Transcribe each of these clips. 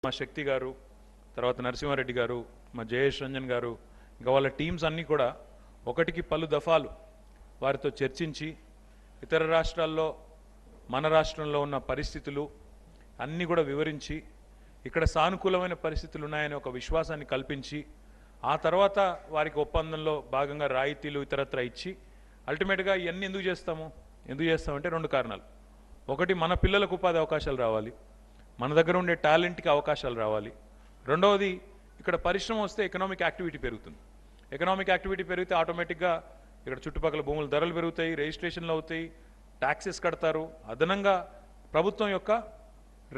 మా శక్తి గారు, తర్వాత నరసింహారెడ్డి గారు, మా జయేష్ రంజన్ గారు, ఇంకా వాళ్ళ టీమ్స్ అన్నీ కూడా ఒకటికి పలు దఫాలు వారితో చర్చించి ఇతర రాష్ట్రాల్లో మన రాష్ట్రంలో ఉన్న పరిస్థితులు అన్నీ కూడా వివరించి ఇక్కడ సానుకూలమైన పరిస్థితులు ఉన్నాయనే ఒక విశ్వాసాన్ని కల్పించి ఆ తర్వాత వారికి ఒప్పందంలో భాగంగా రాయితీలు ఇతరత్ర ఇచ్చి అల్టిమేట్గా ఇవన్నీ ఎందుకు చేస్తామంటే రెండు కారణాలు. ఒకటి, మన పిల్లలకు ఉపాధి అవకాశాలు రావాలి, మన దగ్గర ఉండే టాలెంట్కి అవకాశాలు రావాలి. రెండవది, ఇక్కడ పరిశ్రమ వస్తే ఎకనామిక్ యాక్టివిటీ పెరుగుతుంది. ఎకనామిక్ యాక్టివిటీ పెరిగితే ఆటోమేటిక్గా ఇక్కడ చుట్టుపక్కల భూముల ధరలు పెరుగుతాయి, రిజిస్ట్రేషన్లు అవుతాయి, ట్యాక్సెస్ కడతారు, అదనంగా ప్రభుత్వం యొక్క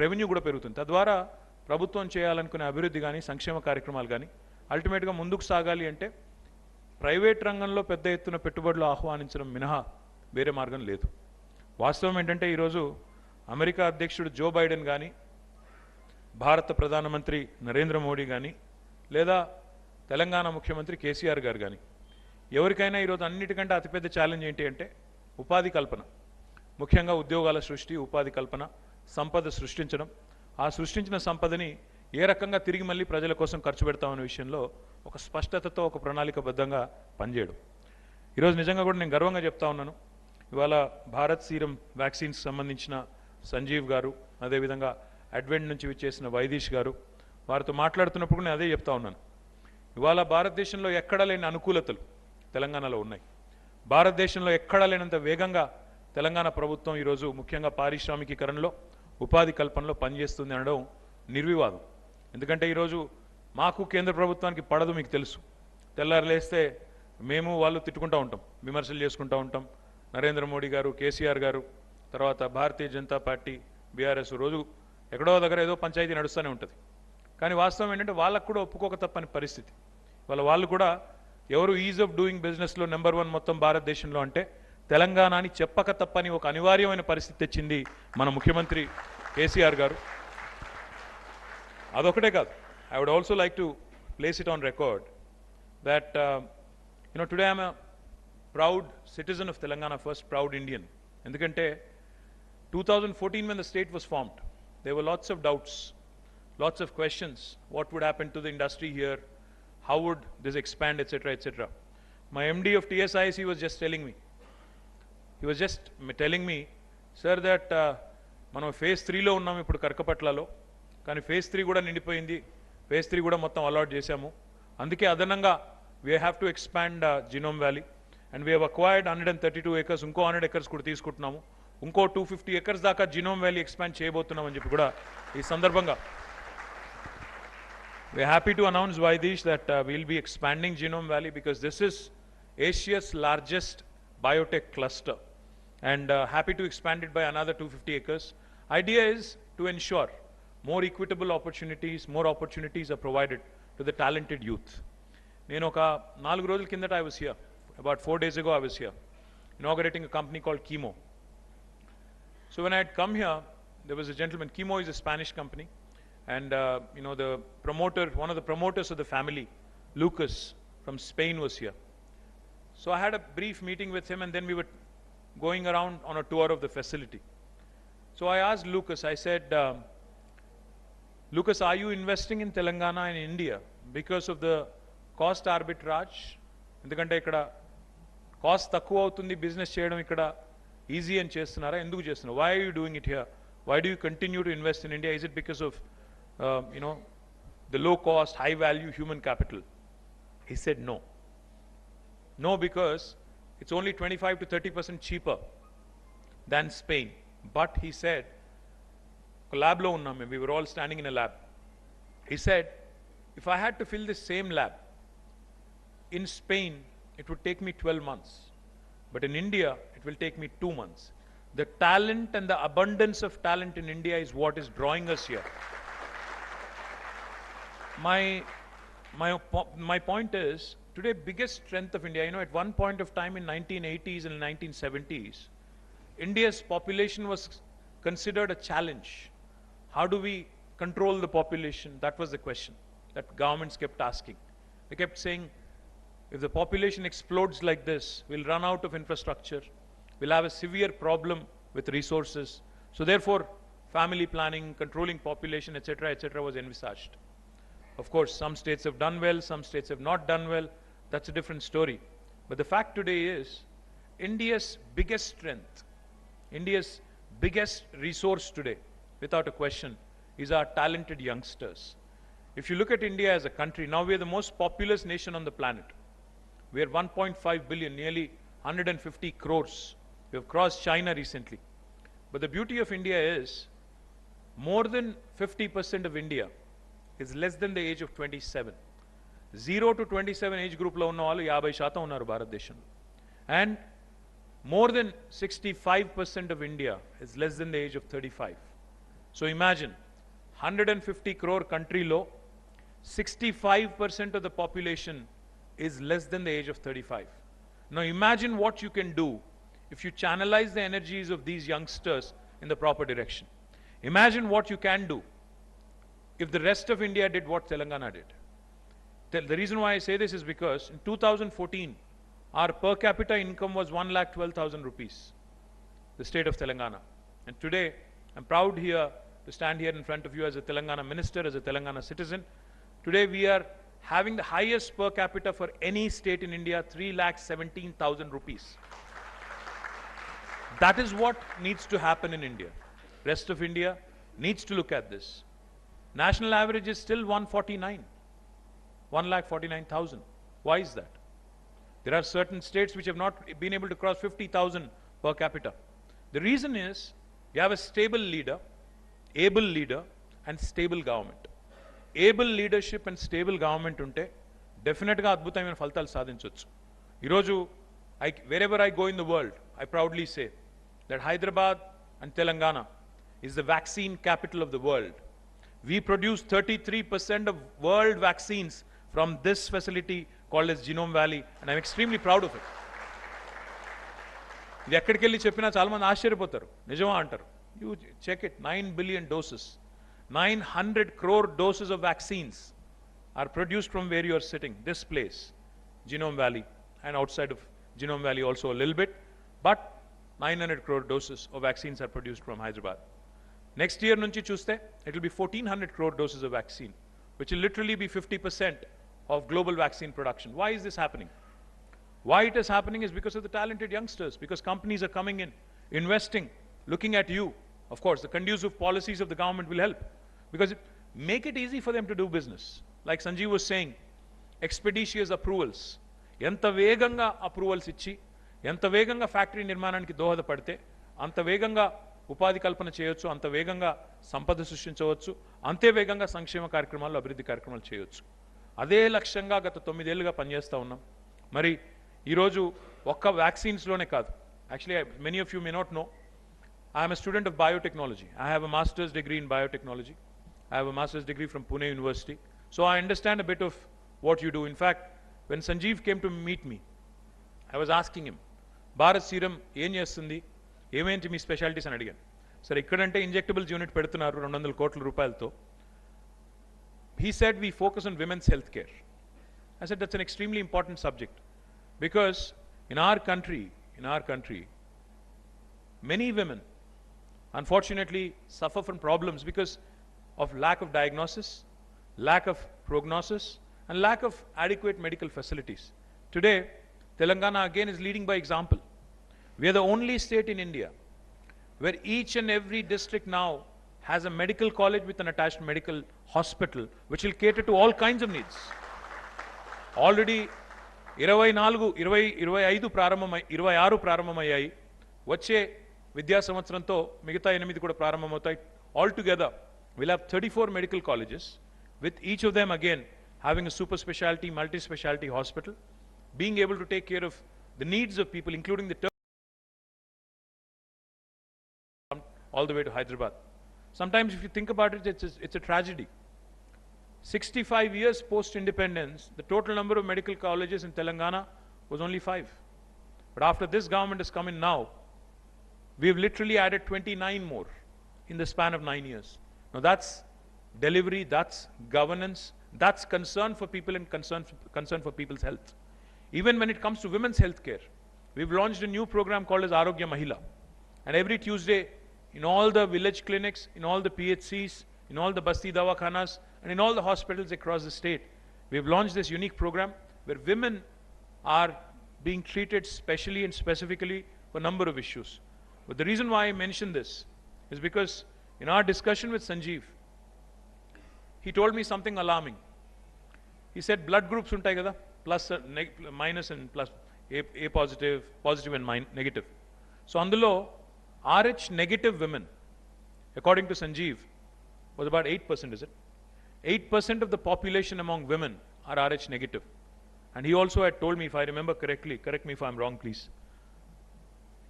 రెవెన్యూ కూడా పెరుగుతుంది. తద్వారా ప్రభుత్వం చేయాలనుకునే అభివృద్ధి కానీ సంక్షేమ కార్యక్రమాలు కానీ అల్టిమేట్గా ముందుకు సాగాలి అంటే ప్రైవేట్ రంగంలో పెద్ద ఎత్తున పెట్టుబడులు ఆహ్వానించడం మినహా వేరే మార్గం లేదు. వాస్తవం ఏంటంటే ఈరోజు అమెరికా అధ్యక్షుడు జో బైడెన్ కానీ, భారత ప్రధానమంత్రి నరేంద్ర మోడీ కానీ, లేదా తెలంగాణ ముఖ్యమంత్రి కేసీఆర్ గారు కానీ ఎవరికైనా ఈరోజు అన్నిటికంటే అతిపెద్ద ఛాలెంజ్ ఏంటి అంటే ఉపాధి కల్పన, ముఖ్యంగా ఉద్యోగాల సృష్టి, ఉపాధి కల్పన, సంపద సృష్టించడం. ఆ సృష్టించిన సంపదని ఏ రకంగా తిరిగి మళ్ళీ ప్రజల కోసం ఖర్చు పెడతామనే విషయంలో ఒక స్పష్టతతో ఒక ప్రణాళికబద్ధంగా పనిచేయడం. ఈరోజు నిజంగా కూడా నేను గర్వంగా చెప్తా ఉన్నాను. ఇవాళ భారత్ సీరం వ్యాక్సిన్స్ సంబంధించిన సంజీవ్ గారు, అదేవిధంగా అడ్వెంట్ నుంచి విచ్చేసిన వైదీష్ గారు, వారితో మాట్లాడుతున్నప్పుడు నేను అదే చెప్తా ఉన్నాను. ఇవాళ భారతదేశంలో ఎక్కడా లేని అనుకూలతలు తెలంగాణలో ఉన్నాయి. భారతదేశంలో ఎక్కడా లేనంత వేగంగా తెలంగాణ ప్రభుత్వం ఈరోజు ముఖ్యంగా పారిశ్రామికీకరణలో, ఉపాధి కల్పనలో పనిచేస్తుంది అనడం నిర్వివాదం. ఎందుకంటే ఈరోజు మాకు కేంద్ర ప్రభుత్వానికి పడదు, మీకు తెలుసు. తెల్లారు లేస్తే మేము వాళ్ళు తిట్టుకుంటూ ఉంటాం, విమర్శలు చేసుకుంటూ ఉంటాం. నరేంద్ర మోడీ గారు, కేసీఆర్ గారు, తర్వాత భారతీయ జనతా పార్టీ, బీఆర్ఎస్ రోజు ఎక్కడో దగ్గర ఏదో పంచాయతీ నడుస్తూనే ఉంటుంది. కానీ వాస్తవం ఏంటంటే వాళ్ళకు కూడా ఒప్పుకోక తప్పని పరిస్థితి. వాళ్ళు కూడా ఎవరు ఈజ్ ఆఫ్ డూయింగ్ బిజినెస్లో నెంబర్ 1 మొత్తం భారతదేశంలో అంటే తెలంగాణ అని చెప్పక తప్పని ఒక అనివార్యమైన పరిస్థితి తెచ్చింది మన ముఖ్యమంత్రి కేసీఆర్ గారు. అదొకటే కాదు, I would also like to place it on record that today I'm proud citizen of Telangana, first proud Indian. Endukante 2014 when the state was formed, there were lots of doubts, lots of questions. What would happen to the industry here? How would this expand, etc., etc. My MD of TSIC was just telling me, sir, that మనం phase 3లో ఉన్నాం ఇప్పుడు కర్కపట్లలో, కానీ phase 3 కూడా నిండిపోయింది, phase 3 కూడా మొత్తం allot చేశాము. అందుకే అదనంగా we have to expand Genome Valley. And we have acquired 132 acres, ఇంకో 100 acres కూడా తీసుకుంటున్నాము, ఇంకో 250 acres దాకా జినోమ్ వ్యాలీ ఎక్స్పాండ్ చేయబోతున్నాం అని చెప్పి కూడా ఈ సందర్భంగా we are happy to announce, Vaidish, that we will be expanding Genome Valley because this is Asia's largest biotech cluster, and happy to expand it by another 250 acres. Idea is to ensure more equitable opportunities, more opportunities are provided to the talented youth. నేను ఒక 4 రోజుల కిందట I was here. About 4 days ago I was here, inaugurating a company called Chemo. So when I had come here, there was a gentleman. Chemo is a Spanish company, and the promoter, one of the promoters of the family, Lucas from Spain, was here. So I had a brief meeting with him, and then we were going around on a tour of the facility. So I asked Lucas, I said, Lucas, are you investing in Telangana and India because of the cost arbitrage? ఎందుకంటే ఇక్కడ cost తక్కువ అవుతుంది business చేయడం, ఇక్కడ easy అని చేస్తున్నారా, ఎందుకు చేస్తున్నారు? Why are you doing it here? Why do you continue to invest in India? Is it because of the low cost, high value human capital? He said no, because it's only 25 to 30% cheaper than Spain. But he said, ఒక ల్యాబ్లో ఉన్నాం మేము, we were all standing in a lab. He said, if I had to fill this same lab in Spain, it would take me 12 months. But in India, it will take me 2 months. The talent and the abundance of talent in India is what is drawing us here. My point is, today biggest strength of India, at one point of time in 1980s and 1970s, India's population was considered a challenge. How do we control the population? That was the question that governments kept asking. They kept saying, if the population explodes like this, we'll run out of infrastructure, we'll have a severe problem with resources. So therefore, family planning, controlling population, etc., was envisaged. Of course, some states have done well, some states have not done well. That's a different story. But the fact today is, India's biggest strength, India's biggest resource today, without a question, is our talented youngsters. If you look at India as a country, now we are the most populous nation on the planet. We are 1.5 billion, nearly 150 crores. We have crossed China recently. But the beauty of India is, more than 50% of India is less than the age of 27. 0 to 27 age group lo unna vallu 50% unnaru Bharatdeshamlo. And more than 65% of India is less than the age of 35. So imagine, 150 crore country lo, 65% of the population is less than the age of 35. Now imagine what you can do if you channelize the energies of these youngsters in the proper direction. Imagine what you can do if the rest of India did what Telangana did. The reason why I say this is because in 2014, our per capita income was 1,12,000 rupees, the state of Telangana. And today, I'm proud here to stand here in front of you as a Telangana minister, as a Telangana citizen. Today we are having the highest per capita for any state in India, 3,17,000 rupees. That is what needs to happen in India. Rest of India needs to look at this. National average is still 1,49,000. Why is that? There are certain states which have not been able to cross 50,000 per capita. The reason is, you have a stable leader, able leader, and stable government. Able leadership and stable government unte, definitely adbhutamaina faltalu sadhinchochu. Iroju, wherever I go in the world, I proudly say that Hyderabad and Telangana is the vaccine capital of the world. We produce 33% of world vaccines from this facility called as Genome Valley, and I'm extremely proud of it. ఇది ఎక్కడికి వెళ్ళి చెప్పినా చాలా మంది ఆశ్చర్యపోతారు, నిజమా అంటారు. You check it, 9 billion doses, 900 crore doses of vaccines are produced from where you are sitting, this place, Genome Valley, and outside of Genome Valley also a little bit, but 900 crore doses of vaccines are produced from Hyderabad. Next year nunchi chuste, it will be 1,400 crore doses of vaccine, which will literally be 50% of global vaccine production. Why is this happening? Why it is happening is because of the talented youngsters, because companies are coming in, investing, looking at you. Of course, the conducive policies of the government will help, because make it easy for them to do business. Like Sanjeev was saying, expeditious approvals. Enta veganga approvals ichi, enta veganga factory nirmananiki dohada padte, anta veganga ఉపాధి కల్పన చేయొచ్చు, అంత వేగంగా సంపద సృష్టించవచ్చు, అంతే వేగంగా సంక్షేమ కార్యక్రమాలు, అభివృద్ధి కార్యక్రమాలు చేయొచ్చు. అదే లక్ష్యంగా గత 9 ఏళ్లుగా పనిచేస్తూ ఉన్నాం. మరి ఈరోజు ఒక్క వ్యాక్సిన్స్లోనే కాదు, actually many of you may not know, I'm a student of biotechnology. I have a master's degree in biotechnology. I have a master's degree from Pune University. So I understand a bit of what you do. In fact, when Sanjeev came to meet me, I was asking him, Bharat serum ఏం చేస్తుంది, ఏమేంటి మీ specialities అని అడిగాను. సరే, ఇక్కడంటే injectables unit పెడుతున్నారు 200 కోట్ల రూపాయలతో. He said we focus on women's health care. I said that's an extremely important subject, because in our country, many women unfortunately suffer from problems because of lack of diagnosis, lack of prognosis, and lack of adequate medical facilities. Today, Telangana again is leading by example. We are the only state in India where each and every district now has a medical college with an attached medical hospital, which will cater to all kinds of needs. Already 25 ప్రారంభమయ్యాయి. వచ్చే విద్యా సంవత్సరంతో మిగతా 8 కూడా ప్రారంభమవుతాయి. Altogether, we'll have 34 medical colleges, with each of them again having a super specialty, multi-specialty hospital, being able to take care of the needs of people, including the all the way to Hyderabad. Sometimes if you think about it, it's a tragedy. 65 years post-independence, the total number of medical colleges in Telangana was only 5. But after this government has come in now, we've literally added 29 more in the span of 9 years. Now that's delivery, that's governance, that's concern for people and concern for people's health. Even when it comes to women's health care, we've launched a new program called as Arogya Mahila. And every Tuesday in all the village clinics, in all the PHCs, in all the Basti Dawakhanas, and in all the hospitals across the state. We have launched this unique program where women are being treated specially and specifically for a number of issues. But the reason why I mention this is because in our discussion with Sanjeev, he told me something alarming. He said blood groups untai kada, plus, minus and plus, A positive, positive and negative. So andulo, RH negative women, according to Sanjeev, was about 8%, is it? 8% of the population among women are RH negative. And he also had told me, if I remember correctly, correct me if I'm wrong, please.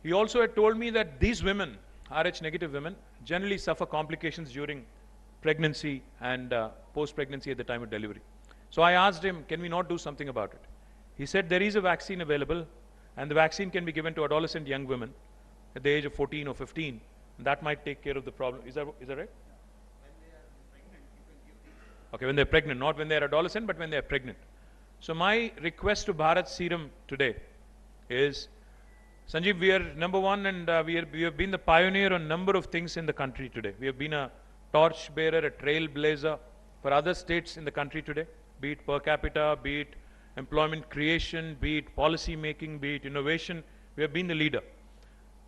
He also had told me that these women, RH negative women, generally suffer complications during pregnancy and post-pregnancy at the time of delivery. So I asked him, can we not do something about it? He said there is a vaccine available, and the vaccine can be given to adolescent young women at the age of 14 or 15. And that might take care of the problem. Is that right? When they are pregnant, you can give these. Okay, when they're pregnant, not when they're adolescent, but when they're pregnant. So my request to Bharat Serum today is, Sanjeev, we are number one, and we have been the pioneer on a number of things in the country today. We have been a torch bearer, a trailblazer for other states in the country today, be it per capita, be it employment creation, be it policy making, be it innovation. We have been the leader.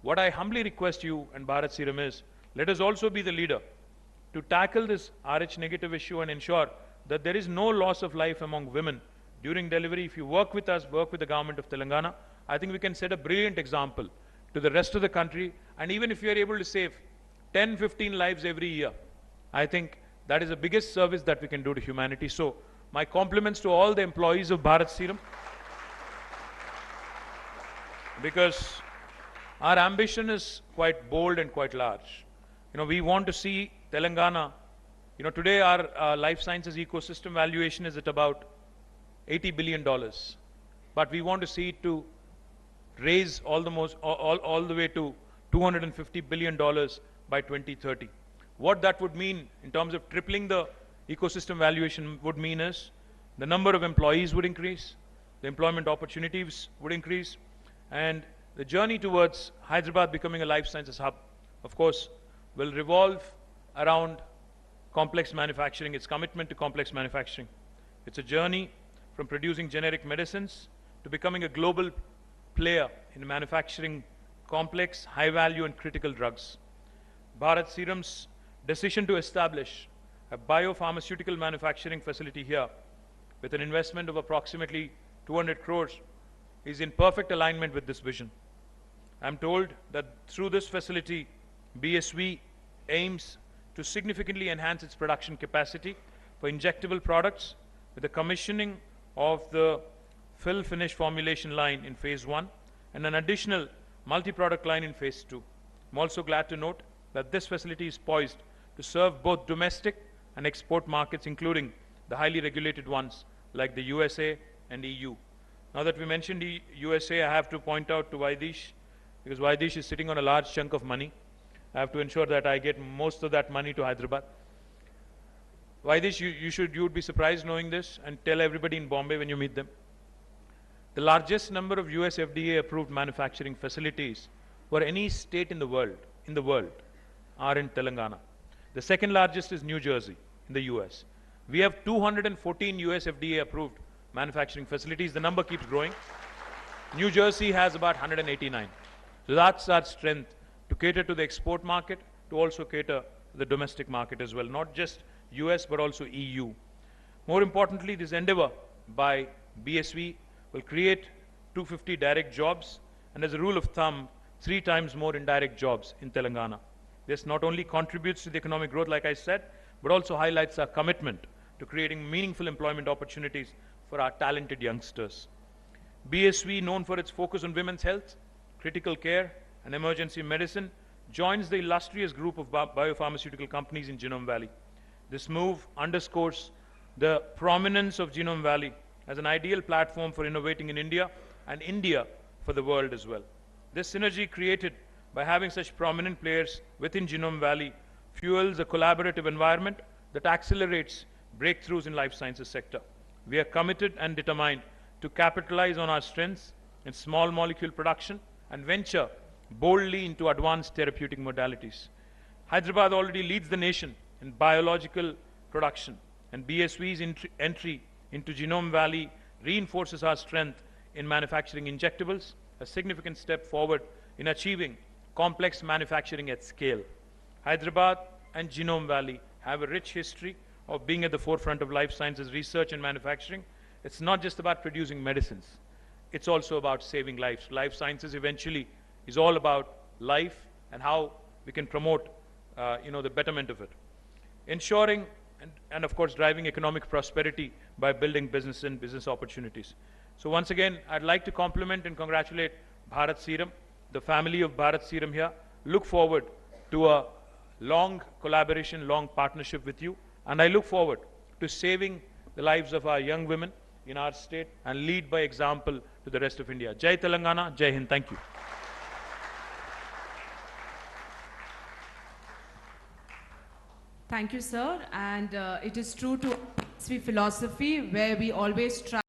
What I humbly request you and Bharat Serum is, let us also be the leader to tackle this RH negative issue and ensure that there is no loss of life among women during delivery. If you work with us, work with the government of Telangana, I think we can set a brilliant example to the rest of the country. And even if you are able to save 10, 15 lives every year, I think that is the biggest service that we can do to humanity. So my compliments to all the employees of Bharat Serum, because our ambition is quite bold and quite large. You know, we want to see Telangana, you know, today our life sciences ecosystem valuation is at about $80 billion. But we want to see it to raise all the way to $250 billion by 2030. What that would mean in terms of tripling the ecosystem valuation would mean is the number of employees would increase, the employment opportunities would increase, and the journey towards Hyderabad becoming a life sciences hub, of course, will revolve around complex manufacturing, its commitment to complex manufacturing. It's a journey from producing generic medicines to becoming a global player in manufacturing complex, high-value and critical drugs. Bharat Serum's decision to establish a biopharmaceutical manufacturing facility here with an investment of approximately 200 crores is in perfect alignment with this vision. I'm told that through this facility, BSV aims to significantly enhance its production capacity for injectable products with the commissioning of the fill-finish formulation line in phase 1 and an additional multi-product line in phase 2. I'm also glad to note that this facility is poised to serve both domestic and export markets, including the highly regulated ones like the USA and EU. Now that we mentioned the USA, I have to point out to Vaidish, because Vaidish is sitting on a large chunk of money. I have to ensure that I get most of that money to Hyderabad. Vaidish, you would be surprised knowing this, and tell everybody in Bombay when you meet them. The largest number of US FDA approved manufacturing facilities for any state in the world are in Telangana. The second largest is New Jersey in the US. We have 214 US FDA approved manufacturing facilities. The number keeps growing. New Jersey has about 189. So that's our strength, to cater to the export market, to also cater to the domestic market as well, not just US but also EU. More importantly, this endeavor by BSV will create 250 direct jobs, and as a rule of thumb, 3 times more indirect jobs in Telangana. This not only contributes to the economic growth, like I said, but also highlights our commitment to creating meaningful employment opportunities for our talented youngsters. BSV, known for its focus on women's health, critical care, and emergency medicine, joins the illustrious group of biopharmaceutical companies in Genome Valley. This move underscores the prominence of Genome Valley as an ideal platform for innovating in India and India for the world as well. This synergy created by having such prominent players within Genome Valley fuels a collaborative environment that accelerates breakthroughs in life sciences sector. We are committed and determined to capitalize on our strengths in small molecule production and venture boldly into advanced therapeutic modalities. Hyderabad already leads the nation in biological production, and BSV's entry into Genome Valley reinforces our strength in manufacturing injectables, a significant step forward in achieving complex manufacturing at scale. Hyderabad and Genome Valley have a rich history of being at the forefront of life sciences research and manufacturing. It's not just about producing medicines, it's also about saving lives. Life sciences eventually is all about life and how we can promote the betterment of it. Ensuring and of course driving economic prosperity by building business and business opportunities. So once again, I'd like to compliment and congratulate Bharat Serum, the family of Bharat Serum here. Look forward to a long collaboration, long partnership with you, and I look forward to saving the lives of our young women in our state and lead by example to the rest of India. Jai Telangana, Jai Hind. Thank you. Thank you, sir. And it is true to philosophy where we always try